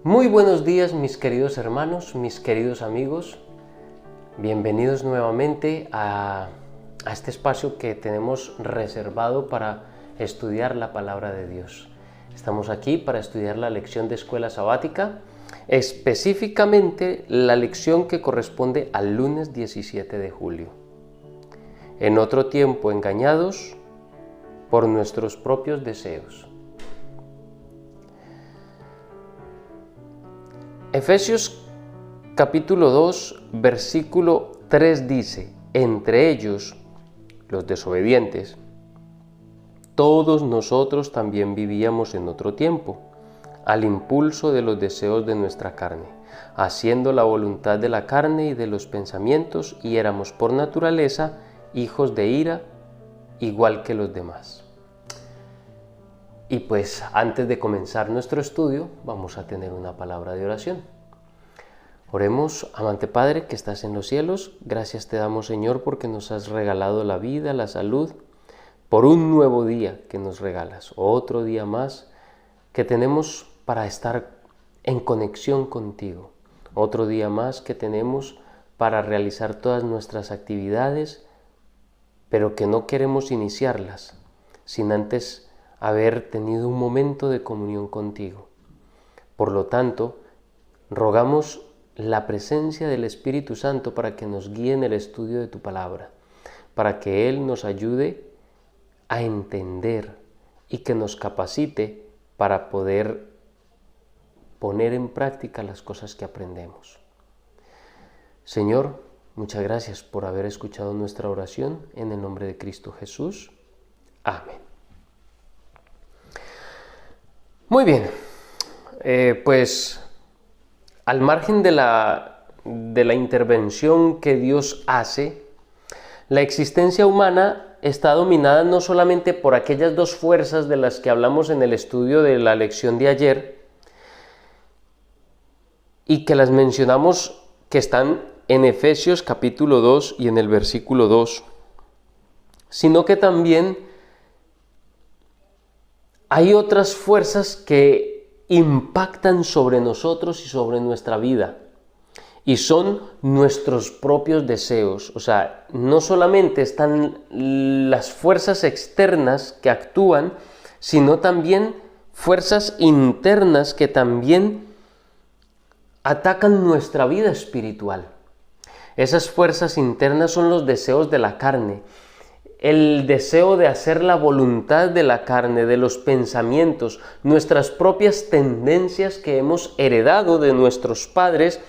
Muy buenos días, mis queridos hermanos, mis queridos amigos. Bienvenidos nuevamente a este espacio que tenemos reservado para estudiar la palabra de Dios. Estamos aquí para estudiar la lección de escuela sabática, específicamente la lección que corresponde al lunes 17 de julio. En otro tiempo engañados por nuestros propios deseos. Efesios capítulo 2, versículo 3 dice: entre ellos, los desobedientes, todos nosotros también vivíamos en otro tiempo, al impulso de los deseos de nuestra carne, haciendo la voluntad de la carne y de los pensamientos, y éramos por naturaleza hijos de ira, igual que los demás. Y pues antes de comenzar nuestro estudio, vamos a tener una palabra de oración. Oremos. Amante Padre que estás en los cielos, gracias te damos, Señor, porque nos has regalado la vida, la salud, por un nuevo día que nos regalas, otro día más que tenemos para estar en conexión contigo, otro día más que tenemos para realizar todas nuestras actividades, pero que no queremos iniciarlas sin antes haber tenido un momento de comunión contigo. Por lo tanto, rogamos la presencia del Espíritu Santo para que nos guíe en el estudio de tu palabra, para que Él nos ayude a entender y que nos capacite para poder poner en práctica las cosas que aprendemos. Señor, muchas gracias por haber escuchado nuestra oración en el nombre de Cristo Jesús. Amén. Muy bien, pues al margen de la intervención que Dios hace, la existencia humana está dominada no solamente por aquellas dos fuerzas de las que hablamos en el estudio de la lección de ayer y que las mencionamos, que están en Efesios capítulo 2 y en el versículo 2, sino que también hay otras fuerzas que impactan sobre nosotros y sobre nuestra vida, y son nuestros propios deseos. O sea, no solamente están las fuerzas externas que actúan, sino también fuerzas internas que también atacan nuestra vida espiritual. Esas fuerzas internas son los deseos de la carne, el deseo de hacer la voluntad de la carne, de los pensamientos, nuestras propias tendencias que hemos heredado de nuestros padres,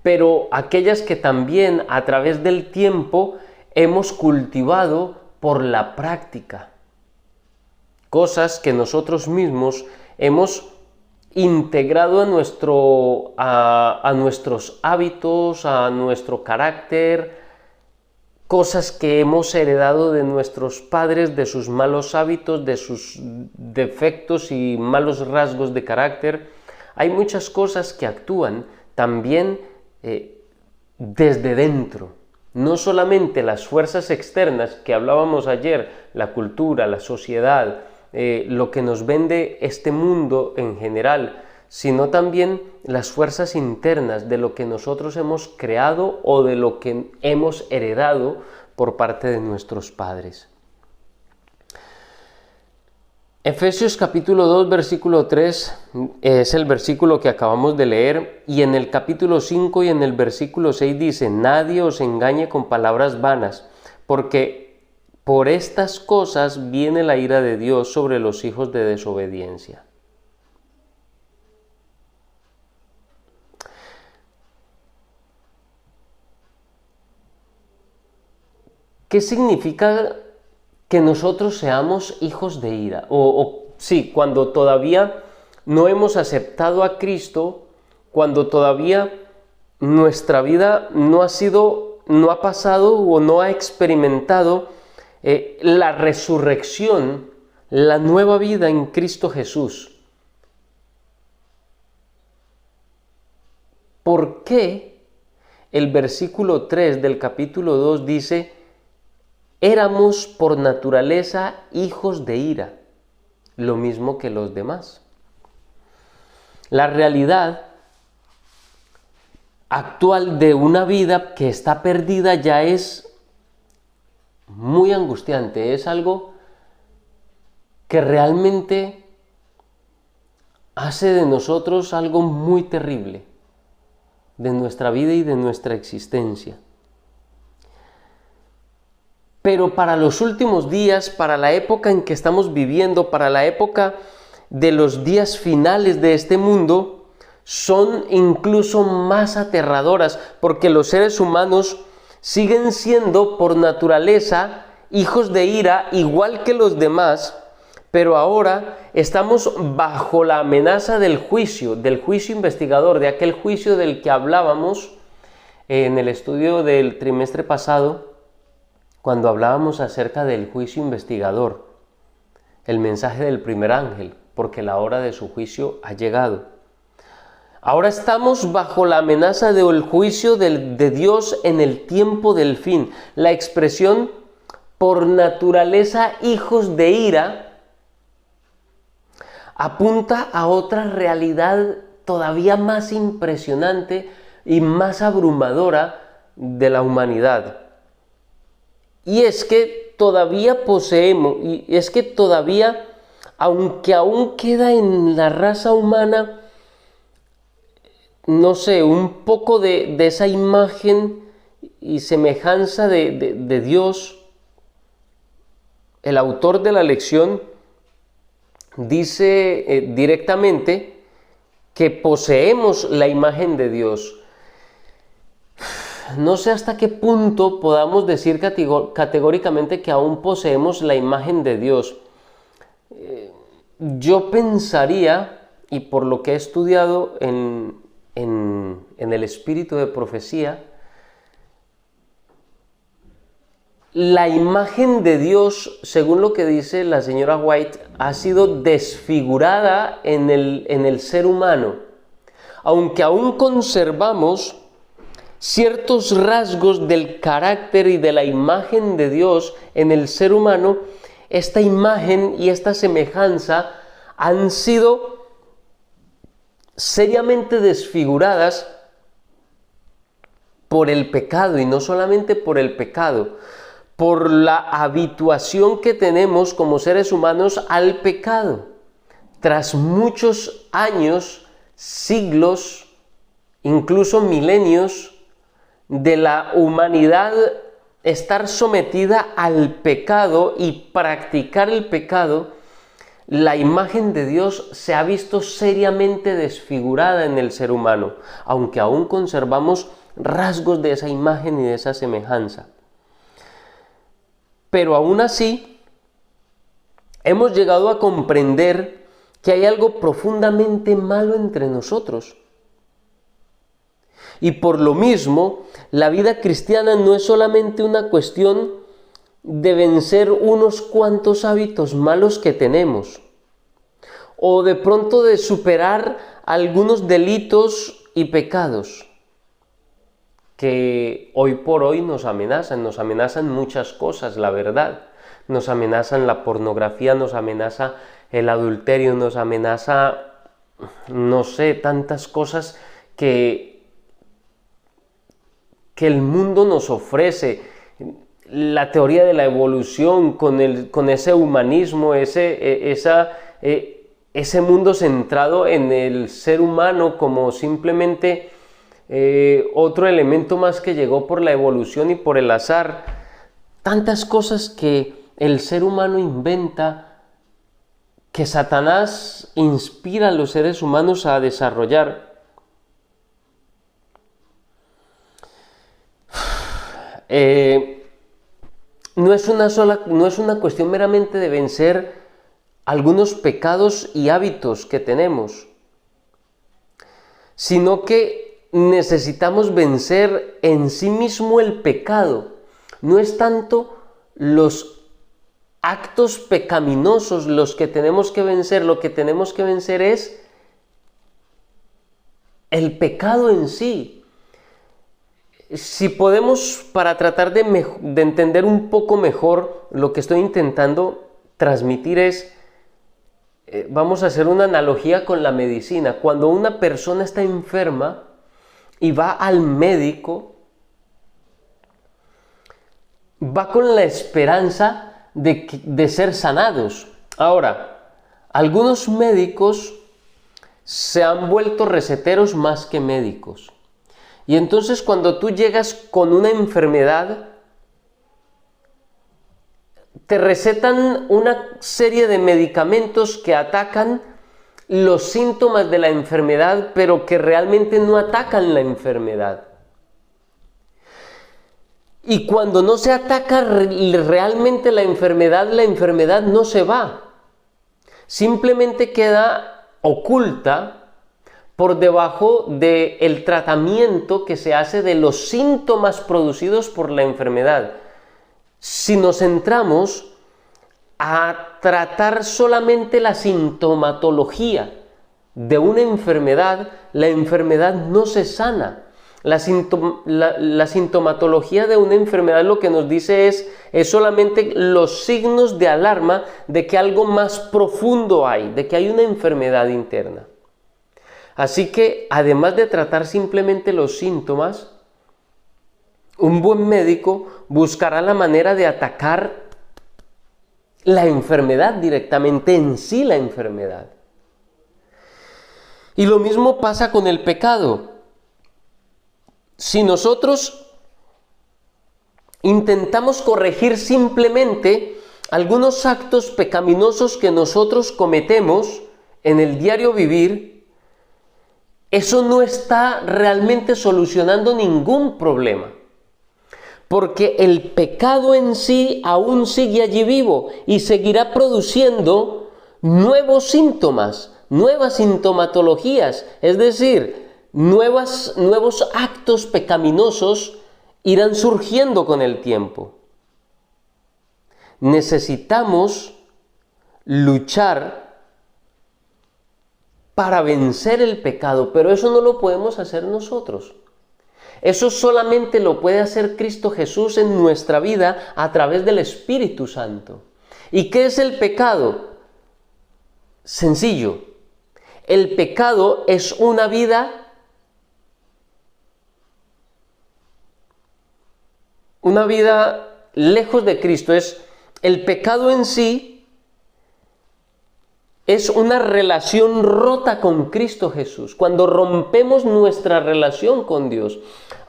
pero aquellas que también a través del tiempo hemos cultivado por la práctica. Cosas que nosotros mismos hemos integrado a nuestros hábitos, a nuestro carácter, cosas que hemos heredado de nuestros padres, de sus malos hábitos, de sus defectos y malos rasgos de carácter. Hay muchas cosas que actúan también desde dentro. No solamente las fuerzas externas que hablábamos ayer, la cultura, la sociedad, lo que nos vende este mundo en general, sino también las fuerzas internas de lo que nosotros hemos creado o de lo que hemos heredado por parte de nuestros padres. Efesios capítulo 2, versículo 3 es el versículo que acabamos de leer, y en el capítulo 5 y en el versículo 6 dice: nadie os engañe con palabras vanas, porque por estas cosas viene la ira de Dios sobre los hijos de desobediencia. ¿Qué significa que nosotros seamos hijos de ira? Sí, cuando todavía no hemos aceptado a Cristo, cuando todavía nuestra vida no ha pasado o no ha experimentado la resurrección, la nueva vida en Cristo Jesús. ¿Por qué el versículo 3 del capítulo 2 dice: éramos por naturaleza hijos de ira, lo mismo que los demás? La realidad actual de una vida que está perdida ya es muy angustiante, es algo que realmente hace de nosotros algo muy terrible, de nuestra vida y de nuestra existencia. Pero para los últimos días, para la época en que estamos viviendo, para la época de los días finales de este mundo, son incluso más aterradoras, porque los seres humanos siguen siendo por naturaleza hijos de ira, igual que los demás, pero ahora estamos bajo la amenaza del juicio investigador, de aquel juicio del que hablábamos en el estudio del trimestre pasado, cuando hablábamos acerca del juicio investigador, el mensaje del primer ángel, porque la hora de su juicio ha llegado. Ahora estamos bajo la amenaza del juicio de Dios en el tiempo del fin. La expresión por naturaleza hijos de ira apunta a otra realidad todavía más impresionante y más abrumadora de la humanidad. Y es que todavía poseemos, y es que todavía, aunque aún queda en la raza humana, no sé, un poco de esa imagen y semejanza de Dios, el autor de la lección dice directamente que poseemos la imagen de Dios. No sé hasta qué punto podamos decir categóricamente que aún poseemos la imagen de Dios. Yo pensaría, y por lo que he estudiado en el espíritu de profecía, la imagen de Dios, según lo que dice la señora White, ha sido desfigurada en el ser humano. Aunque aún conservamos ciertos rasgos del carácter y de la imagen de Dios en el ser humano, esta imagen y esta semejanza han sido seriamente desfiguradas por el pecado, y no solamente por el pecado, por la habituación que tenemos como seres humanos al pecado. Tras muchos años, siglos, incluso milenios, de la humanidad estar sometida al pecado y practicar el pecado, la imagen de Dios se ha visto seriamente desfigurada en el ser humano, aunque aún conservamos rasgos de esa imagen y de esa semejanza. Pero aún así, hemos llegado a comprender que hay algo profundamente malo entre nosotros. Y por lo mismo, la vida cristiana no es solamente una cuestión de vencer unos cuantos hábitos malos que tenemos, o de pronto de superar algunos delitos y pecados que hoy por hoy nos amenazan muchas cosas, la verdad. Nos amenazan la pornografía, nos amenaza el adulterio, nos amenaza, no sé, tantas cosas que el mundo nos ofrece. La teoría de la evolución con ese humanismo, ese mundo centrado en el ser humano como simplemente otro elemento más que llegó por la evolución y por el azar. Tantas cosas que el ser humano inventa, que Satanás inspira a los seres humanos a desarrollar. No es una cuestión meramente de vencer algunos pecados y hábitos que tenemos, sino que necesitamos vencer en sí mismo el pecado. No es tanto los actos pecaminosos los que tenemos que vencer, lo que tenemos que vencer es el pecado en sí. Si podemos, para tratar de entender un poco mejor lo que estoy intentando transmitir es, vamos a hacer una analogía con la medicina. Cuando una persona está enferma, y va al médico, va con la esperanza de ser sanados. Ahora, algunos médicos se han vuelto receteros más que médicos. Y entonces cuando tú llegas con una enfermedad, te recetan una serie de medicamentos que atacan los síntomas de la enfermedad, pero que realmente no atacan la enfermedad. Y cuando no se ataca realmente la enfermedad no se va. Simplemente queda oculta por debajo del tratamiento que se hace de los síntomas producidos por la enfermedad. Si nos centramos a tratar solamente la sintomatología de una enfermedad, la enfermedad no se sana. La sintomatología de una enfermedad lo que nos dice es solamente los signos de alarma de que algo más profundo hay, de que hay una enfermedad interna. Así que, además de tratar simplemente los síntomas, un buen médico buscará la manera de atacar la enfermedad directamente, en sí la enfermedad. Y lo mismo pasa con el pecado. Si nosotros intentamos corregir simplemente algunos actos pecaminosos que nosotros cometemos en el diario vivir, eso no está realmente solucionando ningún problema. Porque el pecado en sí aún sigue allí vivo y seguirá produciendo nuevos síntomas, nuevas sintomatologías, es decir, nuevos actos pecaminosos irán surgiendo con el tiempo. Necesitamos luchar para vencer el pecado, pero eso no lo podemos hacer nosotros. Eso solamente lo puede hacer Cristo Jesús en nuestra vida a través del Espíritu Santo. ¿Y qué es el pecado? Sencillo. El pecado es una vida lejos de Cristo. El pecado en sí es una relación rota con Cristo Jesús. Cuando rompemos nuestra relación con Dios,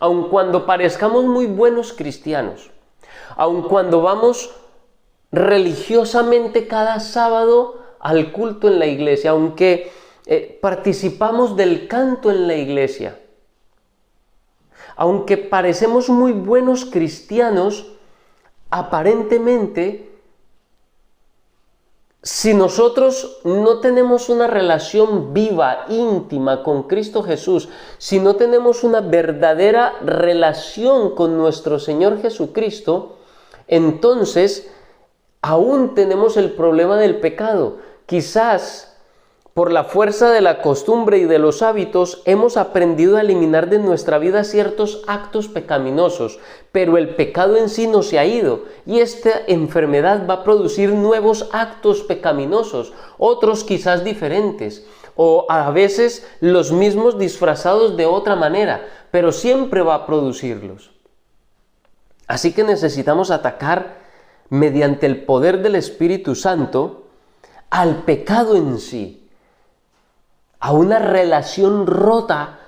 aun cuando parezcamos muy buenos cristianos, aun cuando vamos religiosamente cada sábado al culto en la iglesia, aunque participamos del canto en la iglesia, aunque parecemos muy buenos cristianos, aparentemente, si nosotros no tenemos una relación viva, íntima con Cristo Jesús, si no tenemos una verdadera relación con nuestro Señor Jesucristo, entonces aún tenemos el problema del pecado. Quizás por la fuerza de la costumbre y de los hábitos hemos aprendido a eliminar de nuestra vida ciertos actos pecaminosos, pero el pecado en sí no se ha ido y esta enfermedad va a producir nuevos actos pecaminosos, otros quizás diferentes o a veces los mismos disfrazados de otra manera, pero siempre va a producirlos. Así que necesitamos atacar mediante el poder del Espíritu Santo al pecado en sí, a una relación rota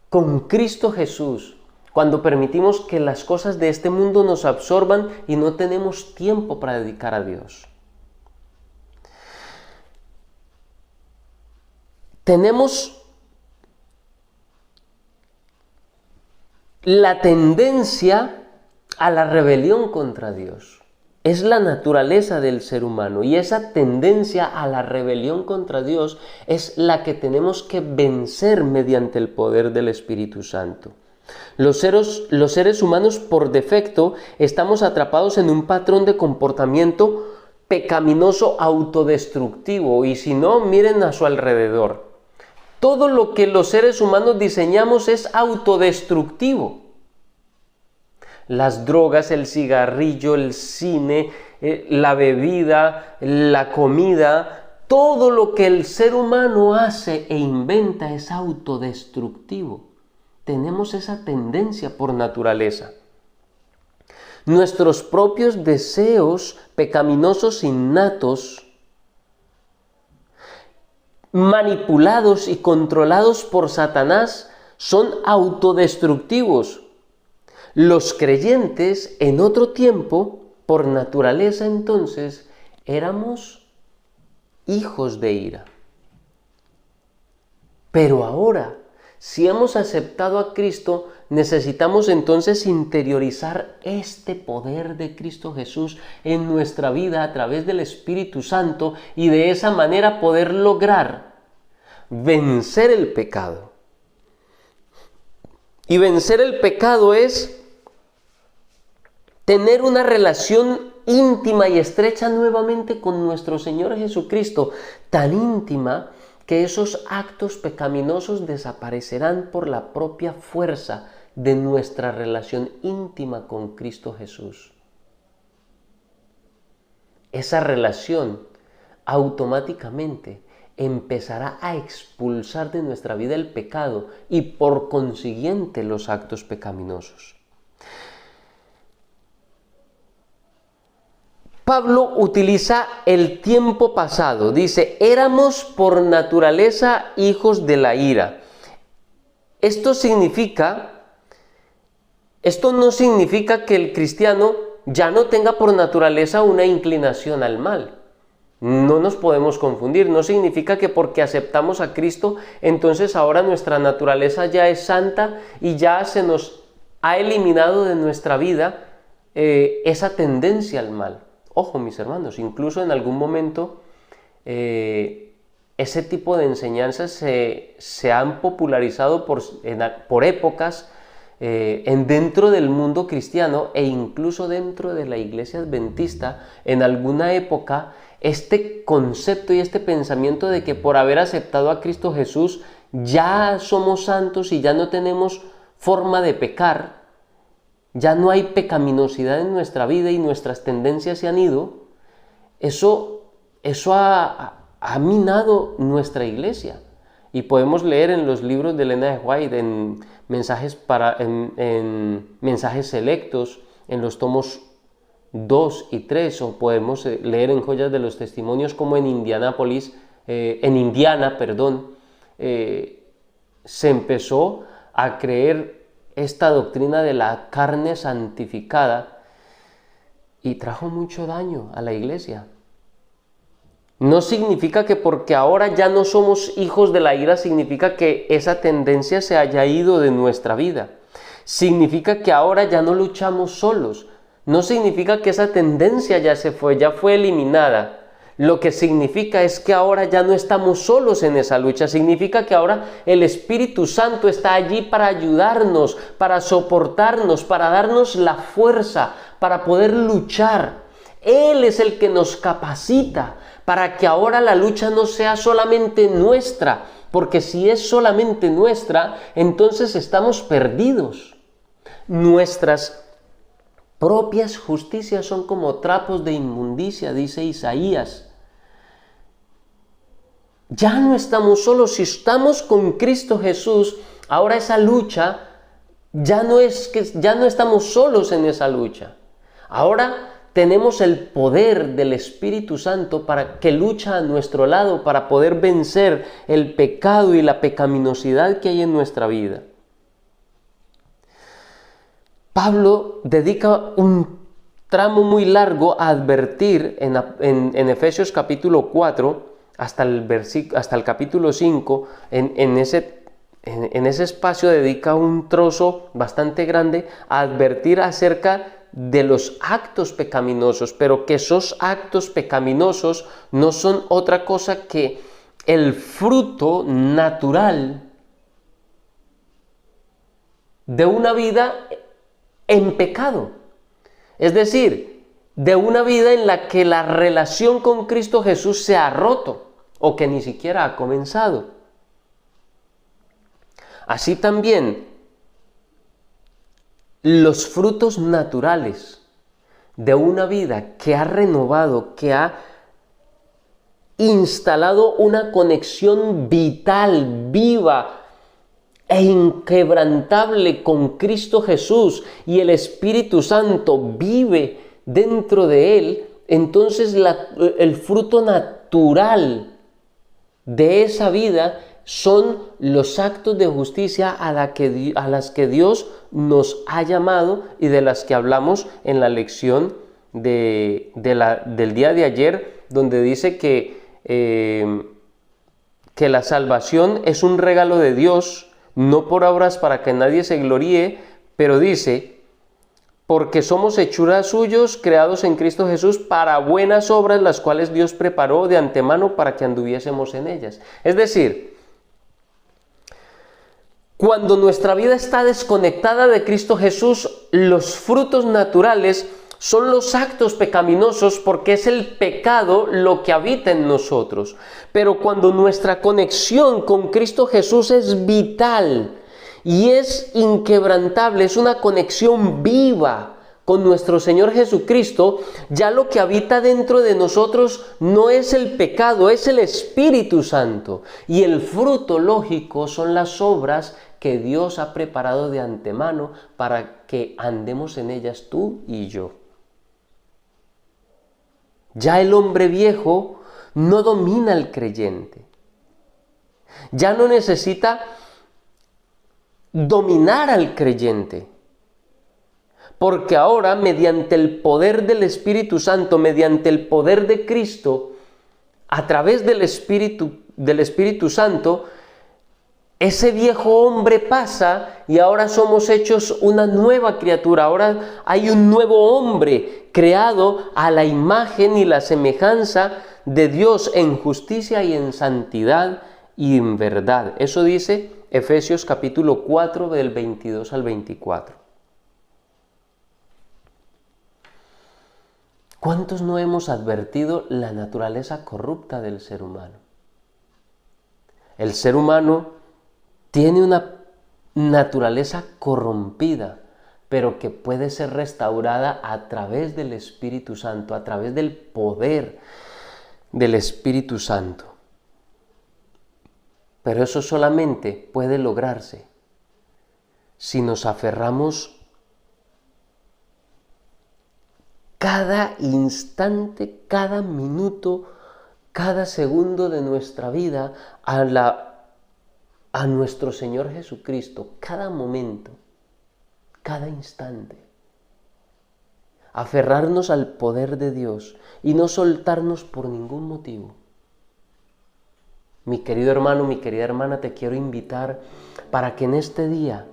con Cristo Jesús, cuando permitimos que las cosas de este mundo nos absorban y no tenemos tiempo para dedicar a Dios. Tenemos la tendencia a la rebelión contra Dios. Es la naturaleza del ser humano y esa tendencia a la rebelión contra Dios es la que tenemos que vencer mediante el poder del Espíritu Santo. Los seres humanos por defecto estamos atrapados en un patrón de comportamiento pecaminoso autodestructivo y si no, miren a su alrededor. Todo lo que los seres humanos diseñamos es autodestructivo. Las drogas, el cigarrillo, el cine, la bebida, la comida, todo lo que el ser humano hace e inventa es autodestructivo. tenemos esa tendencia por naturaleza. Nuestros propios deseos pecaminosos innatos, manipulados y controlados por Satanás, son autodestructivos. Los creyentes en otro tiempo, por naturaleza entonces, éramos hijos de ira. Pero ahora, si hemos aceptado a Cristo, necesitamos entonces interiorizar este poder de Cristo Jesús en nuestra vida a través del Espíritu Santo y de esa manera poder lograr vencer el pecado. Y vencer el pecado es tener una relación íntima y estrecha nuevamente con nuestro Señor Jesucristo, tan íntima que esos actos pecaminosos desaparecerán por la propia fuerza de nuestra relación íntima con Cristo Jesús. Esa relación automáticamente empezará a expulsar de nuestra vida el pecado y por consiguiente los actos pecaminosos. Pablo utiliza el tiempo pasado, dice, éramos por naturaleza hijos de la ira. Esto no significa que el cristiano ya no tenga por naturaleza una inclinación al mal. No nos podemos confundir, no significa que porque aceptamos a Cristo, entonces ahora nuestra naturaleza ya es santa y ya se nos ha eliminado de nuestra vida esa tendencia al mal. Ojo, mis hermanos, incluso en algún momento ese tipo de enseñanzas se han popularizado por épocas dentro del mundo cristiano e incluso dentro de la iglesia adventista. En alguna época este concepto y este pensamiento de que por haber aceptado a Cristo Jesús ya somos santos y ya no tenemos forma de pecar, ya no hay pecaminosidad en nuestra vida y nuestras tendencias se han ido, eso ha minado nuestra iglesia. Y podemos leer en los libros de Elena de White, en mensajes selectos, en los tomos 2 y 3, o podemos leer en Joyas de los Testimonios como en Indiana, se empezó a creer esta doctrina de la carne santificada y trajo mucho daño a la iglesia. No significa que porque ahora ya no somos hijos de la ira, significa que esa tendencia se haya ido de nuestra vida. Significa que ahora ya no luchamos solos. No significa que esa tendencia ya se fue, ya fue eliminada. Lo que significa es que ahora ya no estamos solos en esa lucha. Significa que ahora el Espíritu Santo está allí para ayudarnos, para soportarnos, para darnos la fuerza, para poder luchar. Él es el que nos capacita para que ahora la lucha no sea solamente nuestra, porque si es solamente nuestra, entonces estamos perdidos. Nuestras propias justicias son como trapos de inmundicia, dice Isaías. Ya no estamos solos, si estamos con Cristo Jesús, ahora esa lucha ya no estamos solos en esa lucha. Ahora tenemos el poder del Espíritu Santo que lucha a nuestro lado para poder vencer el pecado y la pecaminosidad que hay en nuestra vida. Pablo dedica un tramo muy largo a advertir en Efesios capítulo 4 hasta el capítulo 5, en ese espacio dedica un trozo bastante grande a advertir acerca de los actos pecaminosos, pero que esos actos pecaminosos no son otra cosa que el fruto natural de una vida en pecado. Es decir, de una vida en la que la relación con Cristo Jesús se ha roto o que ni siquiera ha comenzado. Así también, los frutos naturales de una vida que ha renovado, que ha instalado una conexión vital, viva, e inquebrantable con Cristo Jesús y el Espíritu Santo vive dentro de él, entonces el fruto natural de esa vida son los actos de justicia a las que Dios nos ha llamado y de las que hablamos en la lección del día de ayer, donde dice que la salvación es un regalo de Dios, no por obras para que nadie se gloríe, pero dice, porque somos hechuras suyos, creados en Cristo Jesús para buenas obras, las cuales Dios preparó de antemano para que anduviésemos en ellas. Es decir, cuando nuestra vida está desconectada de Cristo Jesús, los frutos naturales son los actos pecaminosos, porque es el pecado lo que habita en nosotros. Pero cuando nuestra conexión con Cristo Jesús es vital y es inquebrantable, es una conexión viva con nuestro Señor Jesucristo, ya lo que habita dentro de nosotros no es el pecado, es el Espíritu Santo. Y el fruto lógico son las obras que Dios ha preparado de antemano para que andemos en ellas tú y yo. Ya el hombre viejo no domina al creyente. Ya no necesita dominar al creyente. Porque ahora, mediante el poder del Espíritu Santo, mediante el poder de Cristo, a través del Espíritu Santo, ese viejo hombre pasa y ahora somos hechos una nueva criatura. Ahora hay un nuevo hombre creado a la imagen y la semejanza de Dios en justicia y en santidad y en verdad. Eso dice Efesios capítulo 4 del 22 al 24. ¿Cuántos no hemos advertido la naturaleza corrupta del ser humano? El ser humano tiene una naturaleza corrompida, pero que puede ser restaurada a través del Espíritu Santo, a través del poder del Espíritu Santo. Pero eso solamente puede lograrse si nos aferramos cada instante, cada minuto, cada segundo de nuestra vida a nuestro Señor Jesucristo, cada momento, cada instante. Aferrarnos al poder de Dios y no soltarnos por ningún motivo. Mi querido hermano, mi querida hermana, te quiero invitar para que en este día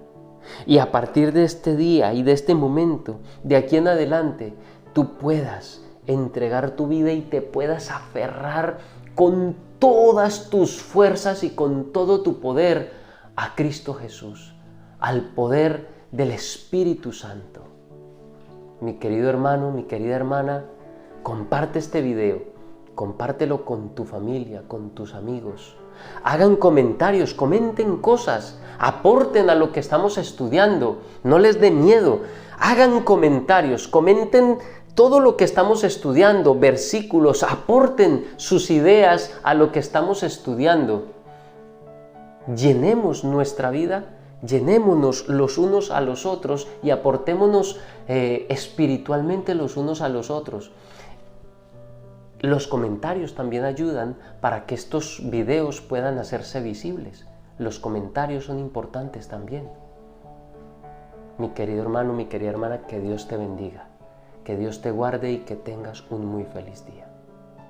y a partir de este día y de este momento, de aquí en adelante, tú puedas entregar tu vida y te puedas aferrar con todas tus fuerzas y con todo tu poder a Cristo Jesús, al poder del Espíritu Santo. Mi querido hermano, mi querida hermana, comparte este video, compártelo con tu familia, con tus amigos. Hagan comentarios, comenten cosas, aporten a lo que estamos estudiando, no les dé miedo. Hagan comentarios, comenten todo lo que estamos estudiando, versículos, aporten sus ideas a lo que estamos estudiando. Llenemos nuestra vida, llenémonos los unos a los otros y aportémonos espiritualmente los unos a los otros. Los comentarios también ayudan para que estos videos puedan hacerse visibles. Los comentarios son importantes también. Mi querido hermano, mi querida hermana, que Dios te bendiga. Que Dios te guarde y que tengas un muy feliz día.